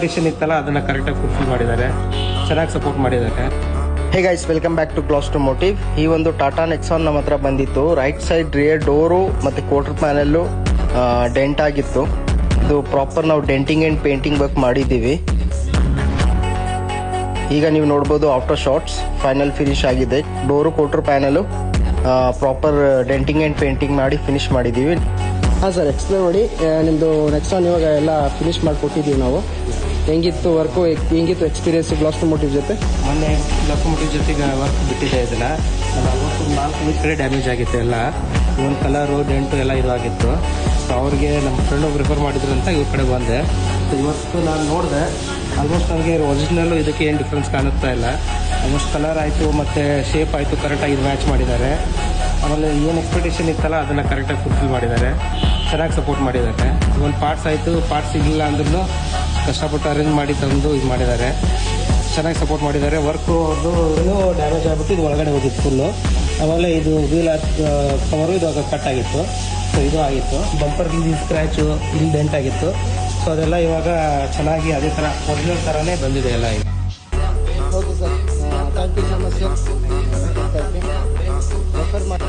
Condition ಇತ್ತಲ್ಲ ಅದನ್ನ ಕರೆಕ್ಟಾಗಿ ಫುಲ್ಫಿಲ್ ಮಾಡಿದ್ದಾರೆ, ಚೆನ್ನಾಗಿ ಸಪೋರ್ಟ್ ಮಾಡಿದ್ದಾರೆ. Hey guys, welcome back to Gloster motive. ಈ ಒಂದು ಟಾಟಾ ನೆಕ್ಸಾನ್ ನಮ್ಮ ಹತ್ರ ಬಂದಿತ್ತು. ರೈಟ್ ಸೈಡ್ ರಿಯರ್ ಡೋರು ಮತ್ತು ಕ್ವಾರ್ಟರ್ ಪ್ಯಾನಲ್ಲು ಡೆಂಟ್ ಆಗಿತ್ತು. ಇದು ಪ್ರಾಪರ್ ನಾವು ಡೆಂಟಿಂಗ್ ಆ್ಯಂಡ್ ಪೇಂಟಿಂಗ್ ವರ್ಕ್ ಮಾಡಿದ್ದೀವಿ. ಈಗ ನೀವು ನೋಡ್ಬೋದು ಆಫ್ಟರ್ ಶಾಟ್ಸ್ ಫೈನಲ್ ಫಿನಿಶ್ ಆಗಿದೆ. Door quarter panel proper denting and painting ಮಾಡಿ ಫಿನಿಶ್ ಮಾಡಿದ್ದೀವಿ. ಹಾಂ ಸರ್, ಎಕ್ಸ್ಪ್ಲೇನ್ ಮಾಡಿ. ನಿಮ್ಮದು ನೆಕ್ಸಾನ್ ಇವಾಗ ಎಲ್ಲ ಫಿನಿಶ್ ಮಾಡಿಕೊಟ್ಟಿದ್ದೀವಿ ನಾವು. ಹೆಂಗಿತ್ತು ವರ್ಕು, ಹೆಂಗಿತ್ತು ಎಕ್ಸ್ಪೀರಿಯನ್ಸ್ ಗ್ಲಾಸ್ಟರ್ ಮೋಟಿವ್ ಜೊತೆ? ಮೊನ್ನೆ ಗ್ಲಾಸ್ಟರ್ ಮೋಟಿವ್ ಜೊತೆಗೆ ವರ್ಕ್ ಬಿಟ್ಟಿದೆ. ಇದನ್ನ 4 ಕಡೆ ಡ್ಯಾಮೇಜ್ ಆಗಿತ್ತು ಎಲ್ಲ. ಒಂದು ಕಲರು ಡೆಂಟು ಎಲ್ಲ ಇದು ಆಗಿತ್ತು. ಸೊ ಅವ್ರಿಗೆ ನಮ್ಮ ಫ್ರೆಂಡ್ ಒಬ್ರು ರಿಫರ್ ಮಾಡಿದ್ರು ಅಂತ ಇವ್ರ ಕಡೆ ಬಂದೆ. ಸೊ ಇವತ್ತು ನಾನು ನೋಡಿದೆ, ಆಲ್ಮೋಸ್ಟ್ ನನಗೆ ಒರಿಜಿನಲ್ಲು ಇದಕ್ಕೆ ಏನು ಡಿಫ್ರೆನ್ಸ್ ಕಾಣುತ್ತಾ ಇಲ್ಲ. ಆಲ್ಮೋಸ್ಟ್ ಕಲರ್ ಆಯಿತು ಮತ್ತು ಶೇಪ್ ಆಯಿತು, ಕರೆಕ್ಟಾಗಿ ಇದು ಮ್ಯಾಚ್ ಮಾಡಿದ್ದಾರೆ. ಆಮೇಲೆ ಏನು ಎಕ್ಸ್ಪೆಕ್ಟೇಷನ್ ಇತ್ತಲ್ಲ ಅದನ್ನು ಕರೆಕ್ಟಾಗಿ ಫುಲ್ಫಿಲ್ ಮಾಡಿದ್ದಾರೆ, ಚೆನ್ನಾಗಿ ಸಪೋರ್ಟ್ ಮಾಡಿದ್ದಾರೆ. ಒಂದು ಪಾರ್ಟ್ಸ್ ಆಯಿತು, ಪಾರ್ಟ್ಸ್ ಸಿಗಲಿಲ್ಲ ಅಂದ್ರೂ ಕಷ್ಟಪಟ್ಟು ಅರೇಂಜ್ ಮಾಡಿ ತಂದು ಇದು ಮಾಡಿದ್ದಾರೆ, ಚೆನ್ನಾಗಿ ಸಪೋರ್ಟ್ ಮಾಡಿದ್ದಾರೆ. ವರ್ಕು ಅವ್ರದ್ದು ಇನ್ನೂ ಡ್ಯಾಮೇಜ್ ಆಗಿಬಿಟ್ಟು ಇದು ಒಳಗಡೆ ಹೋಗಿತ್ತು ಫುಲ್ಲು. ಆಮೇಲೆ ಇದು ವೀಲ್ ಕವರು ಇದು ಕಟ್ ಆಗಿತ್ತು. ಸೊ ಇದು ಆಗಿತ್ತು. ಬಂಪರ್ ಇಲ್ಲಿ ಸ್ಕ್ರ್ಯಾಚು, ಇಲ್ಲಿ ಡೆಂಟ್ ಆಗಿತ್ತು. ಸೊ ಅದೆಲ್ಲ ಇವಾಗ ಚೆನ್ನಾಗಿ ಅದೇ ಥರ ಒರಿಜಿನಲ್ ಥರನೇ ಬಂದಿದೆ ಎಲ್ಲ ಈಗ. Okay sir, thank you so much sir. Refer ಮಾಡಿ.